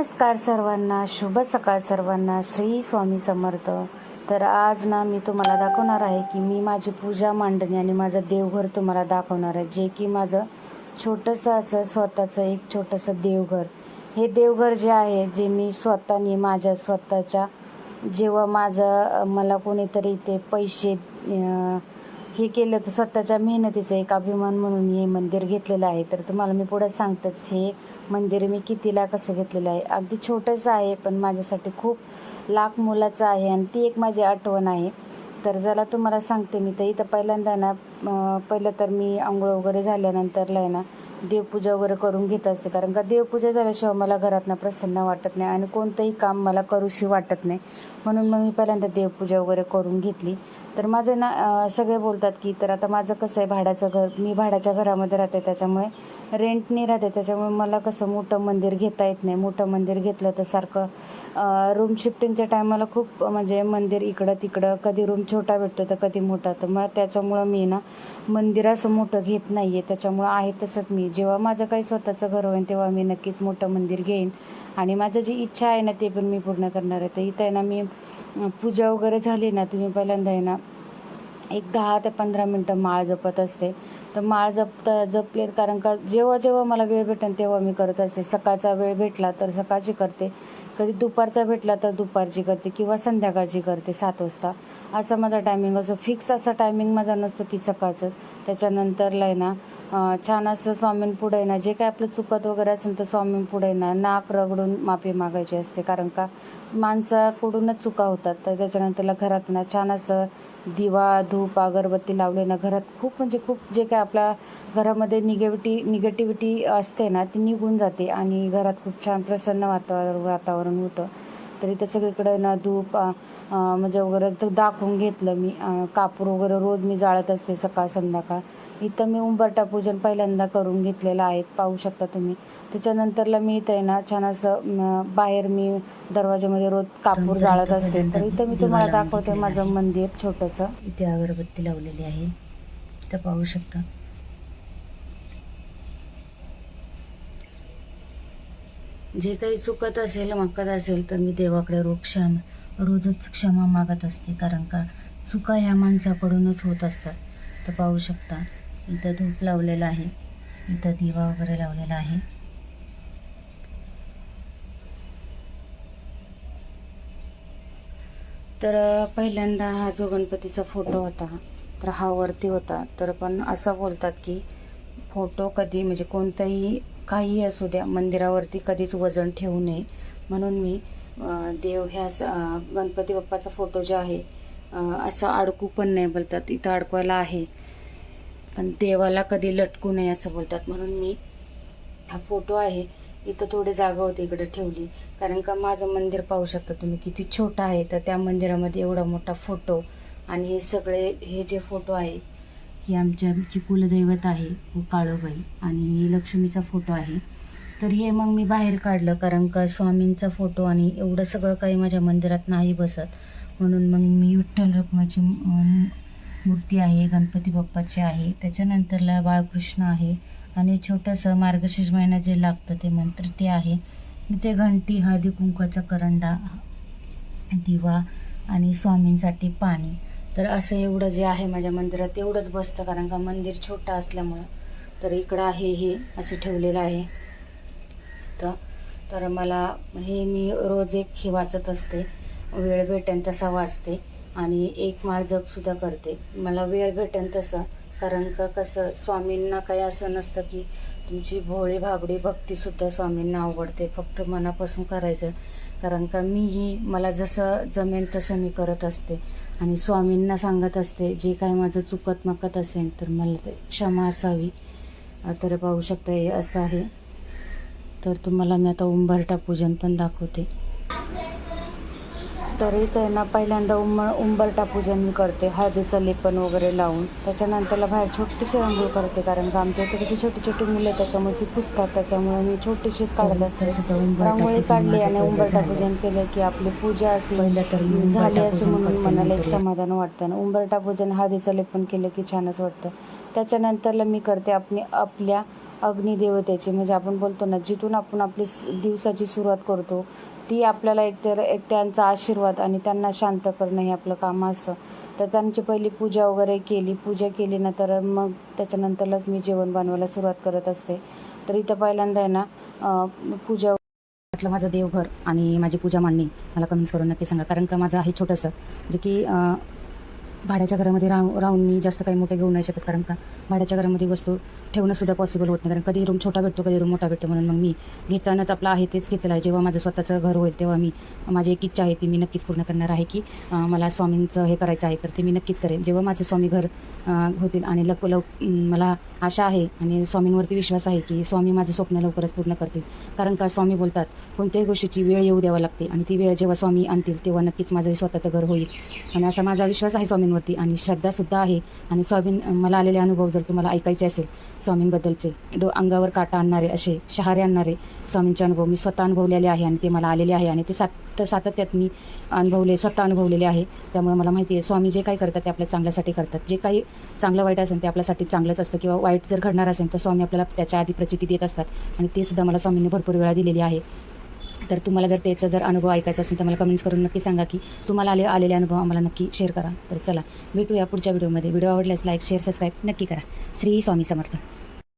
नमस्कार सर्वांना, शुभ सकाळ सर्वांना, श्री स्वामी समर्थ. तर आज ना मी तुम्हाला दाखवणार आहे की मी माझी पूजा मांडणी आणि माझं देवघर तुम्हाला दाखवणार आहे, जे की माझं छोटंसं असं स्वतःचं एक छोटंसं देवघर. हे देवघर जे आहे, जे मी स्वतःने माझ्या स्वतःच्या जेव्हा मला कोणीतरी ते पैसे हे केलं तर स्वतःच्या मेहनतीचं एक अभिमान म्हणून हे मंदिर घेतलेलं आहे. तर तुम्हाला मी पुढे सांगतेच हे मंदिर मी कितीला कसं घेतलेलं आहे. अगदी छोटंसं आहे पण माझ्यासाठी खूप लाख मोलाचं आहे आणि ती एक माझी आठवण आहे. तर जरा तुम्हाला सांगते मी. तर इथं पहिल्यांदा ना पहिलं तर मी आंघोळ वगैरे झाल्यानंतरला आहे ना देवपूजा वगैरे करून घेत असते, कारण का देवपूजा झाल्याशिवाय मला घरातनं प्रसन्न वाटत नाही आणि कोणतंही काम मला करूशी वाटत नाही. म्हणून मग मी पहिल्यांदा देवपूजा वगैरे करून घेतली. तर माझं ना सगळे बोलतात की तर आता माझं कसं आहे, भाड्याचं घर, मी भाड्याच्या घरामध्ये राहते, त्याच्यामुळे रेंटनी राहते, त्याच्यामुळे मला कसं मोठं मंदिर घेता येत नाही. मोठं मंदिर घेतलं तर सारखं रूम शिफ्टिंगच्या टायमाला खूप म्हणजे मंदिर इकडं तिकडं, कधी रूम छोटा भेटतो तर कधी मोठा. तर मग त्याच्यामुळं मी ना मंदिर असं मोठं घेत नाही आहे. त्याच्यामुळं आहे तसंच मी जेव्हा माझं काही स्वतःचं घर होईल तेव्हा मी नक्कीच मोठं मंदिर घेईन आणि माझं जी इच्छा आहे ना ते पण मी पूर्ण करणार आहे. तर इथं आहे ना मी पूजा वगैरे झाली ना, तुम्ही पहिल्यांदा आहे ना एक 10 ते 15 मिनटं माळ जपत असते. तर माळ जपले, कारण का जेव्हा जेव्हा मला वेळ भेटेल तेव्हा मी करत असते. सकाळचा वेळ भेटला तर सकाळची करते, कधी दुपारचा भेटला तर दुपारची करते किंवा संध्याकाळची करते 7 वाजता. असा माझा टायमिंग असतो. फिक्स असा टायमिंग माझा नसतो की सकाळचंच. त्याच्यानंतरला आहे ना छान असं स्वामींपुढे ना जे काय आपलं चुकत वगैरे असेल तर स्वामींपुढे ना नाक रगडून माफी मागायची असते, कारण का माणसाकडूनच चुका होतात. तर त्याच्यानंतरला घरात ना छान असं दिवा धूप अगरबत्ती लावले ना घरात खूप म्हणजे खूप जे काय आपल्या घरामध्ये निगेटिव्हिटी असते ना ती निघून जाते आणि घरात खूप छान प्रसन्न वातावरण होतं. तर इथं सगळीकडे ना धूप म्हणजे वगैरे दाखवून घेतलं मी. कापूर वगैरे रोज मी जाळत असते सकाळ संध्याकाळ. इथं मी उंबरठा पूजन पहिल्यांदा करून घेतलेलं आहे, पाहू शकता तुम्ही. त्याच्यानंतरला मी इथं आहे ना छान असं बाहेर मी दरवाजामध्ये रोज कापूर जाळत असते. तर इथं मी तुम्हाला दाखवते माझं मंदिर छोटंसं. इथे अगरबत्ती लावलेली आहे, इथं पाहू शकता. जे काही चुकत असेल मागत असेल तर मी देवाकडे रोजच क्षमा मागत असते, कारण का चुका ह्या माणसाकडूनच होत असतात. तर पाहू शकता इथं धूप लावलेला आहे, इथं दिवा वगैरे लावलेला आहे. तर पहिल्यांदा हा जो गणपतीचा फोटो होता तर हा वरती होता. तर पण असं बोलतात की फोटो कधी म्हणजे कोणताही काही असू द्या मंदिरावरती कधीच वजन ठेवू नये. म्हणून मी देव ह्या गणपती बाप्पाचा फोटो जो आहे असं अडकू पण नाही बोलतात, इथं अडकवायला आहे पण देवाला कधी लटकू नये असं बोलतात. म्हणून मी हा फोटो आहे इथं थोडी जागा होती इकडे ठेवली, कारण का माझं मंदिर पाहू शकता तुम्ही किती छोटं आहे. तर त्या मंदिरामध्ये एवढा मोठा फोटो आणि हे जे फोटो आहे ही आमची कुलदैवत आहे काळूबाई आणि ही लक्ष्मीचा फोटो आहे. तर हे मग मी बाहेर काढलं, कारण का स्वामींचा फोटो आणि एवढं सगळं काही माझ्या मंदिरात नाही बसत. म्हणून मग मी विठ्ठल रखुमाची मूर्ती आहे, गणपती बाप्पाची आहे, त्याच्यानंतरला बाळकृष्ण आहे आणि छोटंसं मार्गशीर्ष महिना जे लागतं ते मंत्र ते आहे. इथे घंटी, हळदी कुंकवाचा करंडा, दिवा आणि स्वामींसाठी पाणी. तर असं एवढं जे आहे माझ्या मंदिरात एवढंच बसतं, कारण का मंदिर छोटं असल्यामुळं. तर इकडं आहे हे असं ठेवलेलं आहे. तर मला हे मी रोज एक हे वाचत असते, वेळ भेटेन तसा वाचते आणि एक माळ जप सुद्धा करते मला वेळ भेटेन तसं. कारण का कसं स्वामींना काही असं नसतं की तुमची भोळी भाबडी भक्तीसुद्धा स्वामींना आवडते, फक्त मनापासून करायचं. कारण का मला जसं जमेल तसं मी करत असते आणि स्वामींना सांगत असते जे काही माझं चुकत माकत असेल तर मला ते क्षमा असावी. तर पाहू शकता हे असं आहे. तर तुम्हाला मी आता उंबरठा पूजन पण दाखवते. तर इथं ना पहिल्यांदा उंबरठा पूजन मी करते हळदीचं लेपन वगैरे लावून. त्याच्यानंतरला बाहेर छोटीशी रांगोळी करते, कारण का आमच्या इथे कशी छोटी छोटी मुलं आहेत त्याच्यामुळे ती पुसतात, त्याच्यामुळे मी छोटीशीच काढत असते. रांगोळी काढली आणि उंबरठा पूजन केलं की आपली पूजा अशी झाली असं म्हणून मनाला एक समाधान वाटतं ना. उंबरठा पूजन हळदीचं लेपन केलं की छानच वाटतं. त्याच्यानंतरला मी करते आपल्या अग्निदेवतेची, म्हणजे आपण बोलतो ना, जिथून आपण आपली दिवसाची सुरुवात करतो ती आपल्याला एक त्यांचा आशीर्वाद आणि त्यांना शांत करणं हे आपलं काम असतं. तर त्यांची पहिली पूजा वगैरे केली. पूजा केली ना तर मग त्याच्यानंतरच मी जेवण बनवायला सुरुवात करत असते. तर इथं पहिल्यांदा आहे ना पूजा वाटलं माझं देवघर आणि माझी पूजा मांडणी मला कमेंट्स करून नक्की सांगा. कारण का माझं आहे छोटंसं, जे की भाड्याच्या घरामध्ये राहून मी जास्त काही मोठे घेऊ नाही शकत. कारण का भाड्याच्या घरामध्ये वस्तू ठेवणं सुद्धा पॉसिबल होत नाही. कारण कधी रूम छोटा भेटतो, कधी रूम मोठा भेटतो. म्हणून मग मी घेतानाच आपलं आहे तेच घेतलेलं आहे. जेव्हा माझं स्वतःचं घर होईल तेव्हा माझी एक इच्छा आहे ती मी नक्कीच पूर्ण करणार आहे, की मला स्वामींचं हे करायचं आहे तर ते मी नक्कीच करेन. जेव्हा माझे स्वामी घर होतील आणि मला आशा आहे आणि स्वामींवरती विश्वास आहे की स्वामी माझं स्वप्न लवकरच पूर्ण करतील. कारण का स्वामी बोलतात कोणत्याही गोष्टीची वेळ येऊ द्यावा लागते आणि ती वेळ जेव्हा स्वामी आणतील तेव्हा नक्कीच माझं स्वतःचं घर होईल. आणि असा माझा विश्वास आहे स्वामींवरती आणि श्रद्धासुद्धा आहे. आणि स्वामी मला आलेले अनुभव जर तुम्हाला ऐकायचे असेल स्वामींबद्दलचे, अंगावर काटा आणणारे, असे शहारे आणणारे स्वामींचे अनुभव मी स्वतः अनुभवलेले आहे आणि ते मला आलेले आहे आणि ते सातत्यात मी स्वतः अनुभवलेले आहे. त्यामुळे मला माहिती आहे स्वामी जे काही करतात ते आपल्या चांगल्यासाठी करतात. जे काही चांगलं वाईट असेल ते आपल्यासाठी चांगलंच असतं, किंवा वाईट जर घडणार असेल तर स्वामी आपल्याला त्याच्या आधी प्रचिती देत असतात आणि ते सुद्धा मला स्वामींनी भरपूर वेळा दिलेली आहे. तर तुम्हाला जर त्याचा जर अनुभव ऐकायचा असेल तर मला कमेंट्स करून नक्की सांगा की तुम्हाला आलेले अनुभव आम्हाला नक्की शेअर करा. तर चला भेटूया पुढच्या व्हिडिओमध्ये. व्हिडिओ आवडल्यास लाईक, शेअर, सबस्क्राईब नक्की करा. श्री स्वामी समर्थ.